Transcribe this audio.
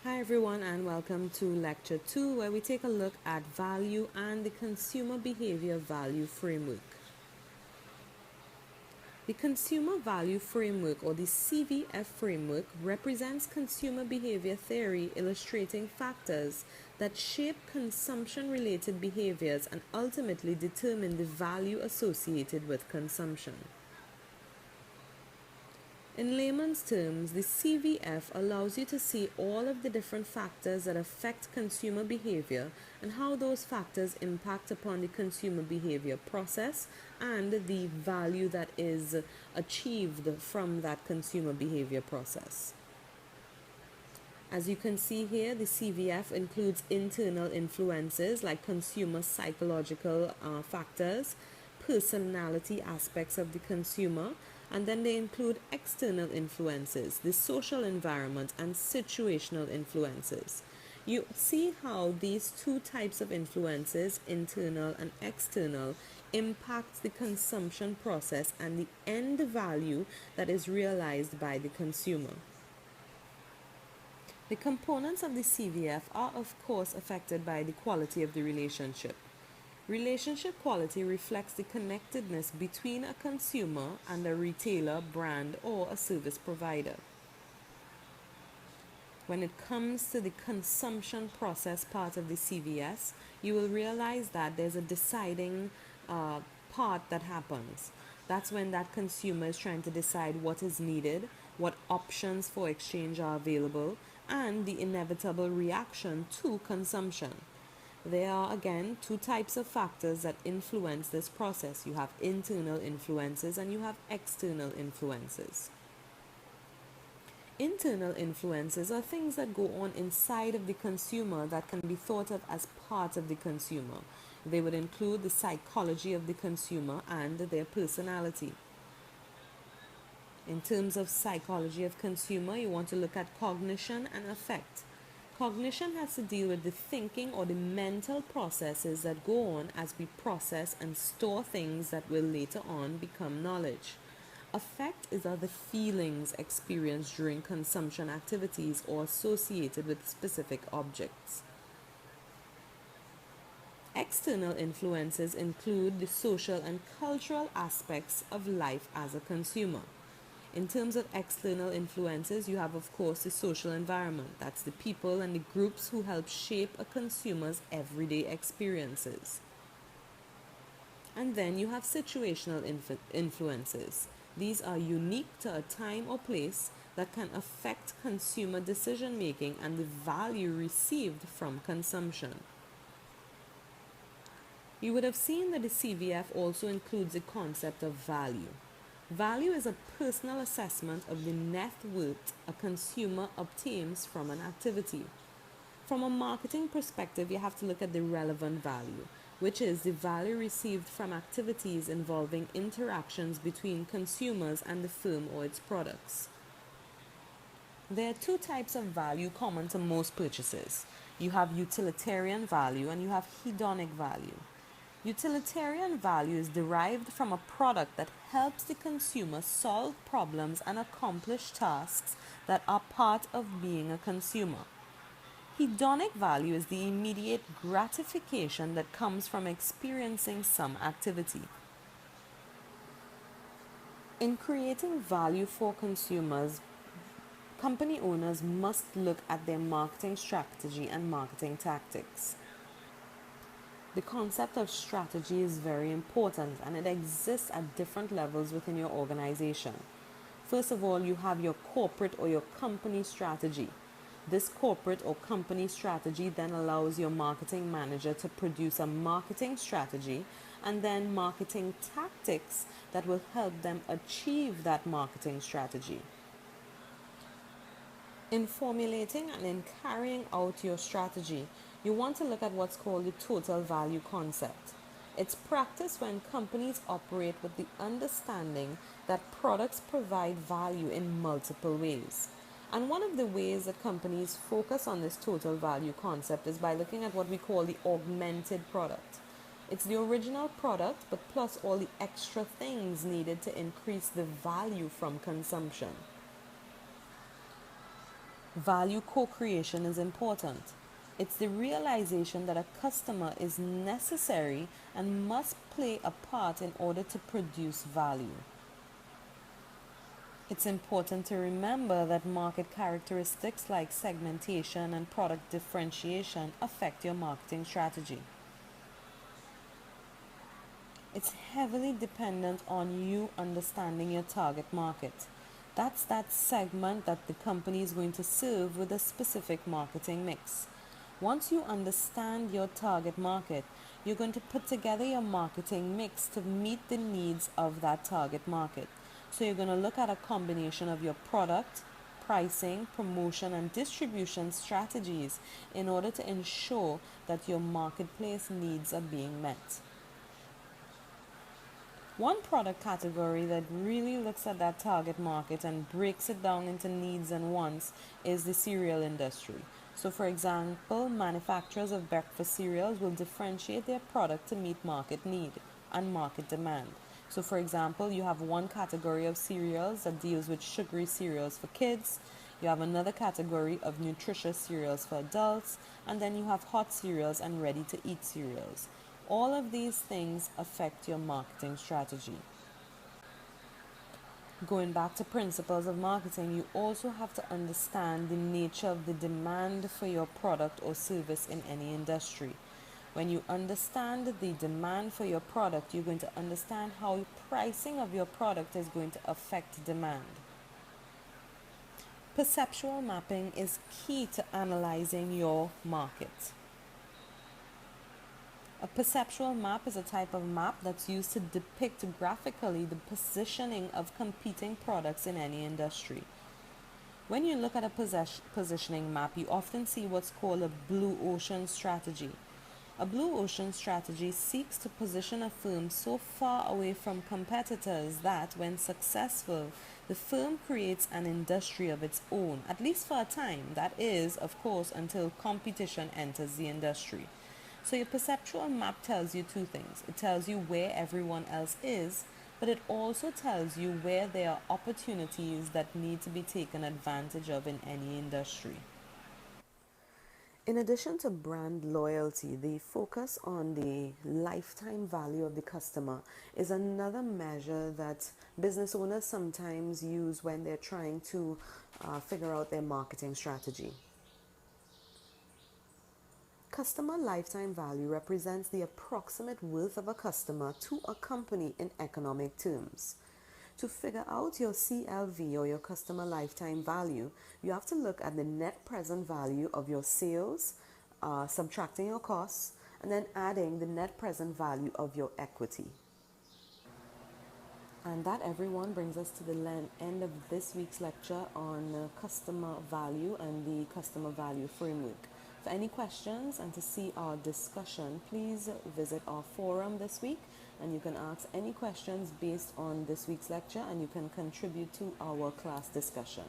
Hi everyone and welcome to lecture 2 where we take a look at value and the consumer behavior value framework. The consumer value framework or the CVF framework represents consumer behavior theory illustrating factors that shape consumption related behaviors and ultimately determine the value associated with consumption. In layman's terms, the CVF allows you to see all of the different factors that affect consumer behavior and how those factors impact upon the consumer behavior process and the value that is achieved from that consumer behavior process. As you can see here, the CVF includes internal influences like consumer psychological factors, personality aspects of the consumer, and then they include external influences, the social environment, and situational influences. You see how these two types of influences, internal and external, impact the consumption process and the end value that is realized by the consumer. The components of the CVF are of course affected by the quality of the relationship. Relationship quality reflects the connectedness between a consumer and a retailer, brand, or a service provider. When it comes to the consumption process part of the CVS, you will realize that there's a deciding part that happens. That's when that consumer is trying to decide what is needed, what options for exchange are available, and the inevitable reaction to consumption. There are again two types of factors that influence this process. You have internal influences and you have external influences. Internal influences are things that go on inside of the consumer that can be thought of as part of the consumer. They would include the psychology of the consumer and their personality. In terms of psychology of consumer, you want to look at cognition and affect. Cognition has to deal with the thinking or the mental processes that go on as we process and store things that will later on become knowledge. Affect is the feelings experienced during consumption activities or associated with specific objects. External influences include the social and cultural aspects of life as a consumer. In terms of external influences, you have of course the social environment. That's the people and the groups who help shape a consumer's everyday experiences. And then you have situational influences. These are unique to a time or place that can affect consumer decision making and the value received from consumption. You would have seen that the CVF also includes the concept of value. Value is a personal assessment of the net worth a consumer obtains from an activity. From a marketing perspective, you have to look at the relevant value, which is the value received from activities involving interactions between consumers and the firm or its products. There are two types of value common to most purchases. You have utilitarian value and you have hedonic value. Utilitarian value is derived from a product that helps the consumer solve problems and accomplish tasks that are part of being a consumer. Hedonic value is the immediate gratification that comes from experiencing some activity. In creating value for consumers, company owners must look at their marketing strategy and marketing tactics. The concept of strategy is very important and it exists at different levels within your organization. First of all, you have your corporate or your company strategy. This corporate or company strategy then allows your marketing manager to produce a marketing strategy and then marketing tactics that will help them achieve that marketing strategy. In formulating and in carrying out your strategy, you want to look at what's called the total value concept. It's practiced when companies operate with the understanding that products provide value in multiple ways. And one of the ways that companies focus on this total value concept is by looking at what we call the augmented product. It's the original product, but plus all the extra things needed to increase the value from consumption. Value co-creation is important. It's the realization that a customer is necessary and must play a part in order to produce value. It's important to remember that market characteristics like segmentation and product differentiation affect your marketing strategy. It's heavily dependent on you understanding your target market. That's that segment that the company is going to serve with a specific marketing mix. Once you understand your target market, you're going to put together your marketing mix to meet the needs of that target market. So you're going to look at a combination of your product, pricing, promotion, and distribution strategies in order to ensure that your marketplace needs are being met. One product category that really looks at that target market and breaks it down into needs and wants is the cereal industry. So, for example, manufacturers of breakfast cereals will differentiate their product to meet market need and market demand. So, for example, you have one category of cereals that deals with sugary cereals for kids, you have another category of nutritious cereals for adults, and then you have hot cereals and ready to eat cereals. All of these things affect your marketing strategy. Going back to principles of marketing, you also have to understand the nature of the demand for your product or service in any industry. When you understand the demand for your product, you're going to understand how pricing of your product is going to affect demand. Perceptual mapping is key to analyzing your market. A perceptual map is a type of map that's used to depict graphically the positioning of competing products in any industry. When you look at a positioning map, you often see what's called a blue ocean strategy. A blue ocean strategy seeks to position a firm so far away from competitors that, when successful, the firm creates an industry of its own, at least for a time. That is, of course, until competition enters the industry. So your perceptual map tells you two things. It tells you where everyone else is, but it also tells you where there are opportunities that need to be taken advantage of in any industry. In addition to brand loyalty, the focus on the lifetime value of the customer is another measure that business owners sometimes use when they're trying to figure out their marketing strategy. Customer lifetime value represents the approximate worth of a customer to a company in economic terms. To figure out your CLV or your customer lifetime value, you have to look at the net present value of your sales, subtracting your costs, and then adding the net present value of your equity. And that, everyone, brings us to the end of this week's lecture on customer value and the customer value framework. For any questions and to see our discussion, please visit our forum this week, and you can ask any questions based on this week's lecture, and you can contribute to our class discussion.